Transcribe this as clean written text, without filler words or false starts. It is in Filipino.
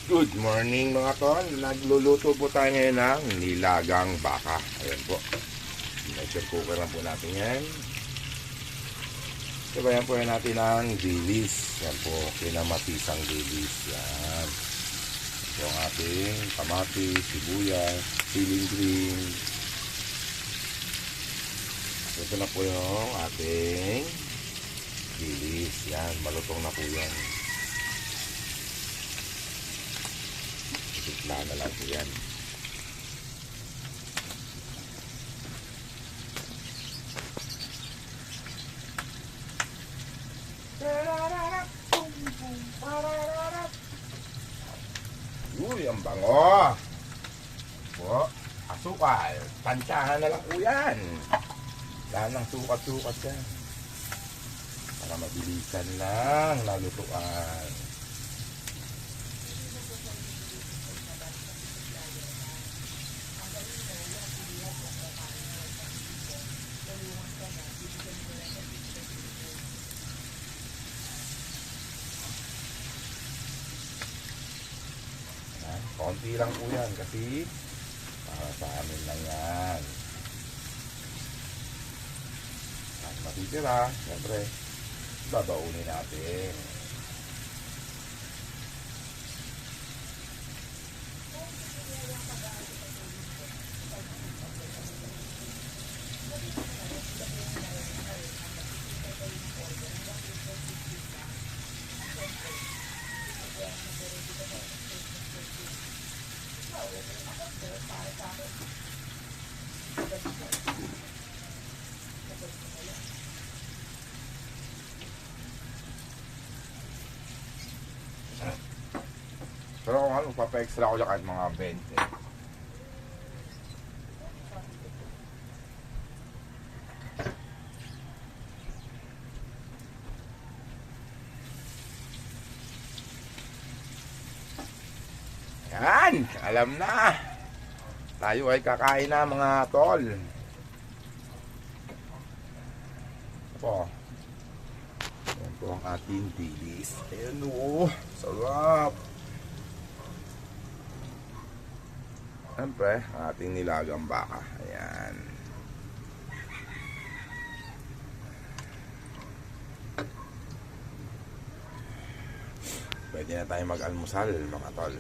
Good morning mga tol. Nagluluto po tayo ngayon ng nilagang baka. Ayan po. Pressure cooker lang po natin yan. Sabayan po yan natin ng dilis. Yan po. Kinamatisang dilis. Yan. Ito ang ating kamatis, sibuyas, siling green. Ito na po yung ating dilis. Yan. Malutong na po yan. Tikla na lang po yan. Uy, ang bango. Po, asukal. Tansyahan na lang po yan. Lahat ng sukat-sukat yan. Para mabilisan lang nalutuan. Konti lang po yan kasi para sa amin lang yan. At matitira, siyempre, babaunin natin. Pero kung ano, papa-extra ko lang kahit mga 20. Yan! Alam na! Tayo ay kakain na mga tol. Ito. Yan po ang ating dilis. Ayan o! Sarap! Siyempre, ang ating nilagang baka. Ayan. Pwede na tayo mag-almusal mga tol.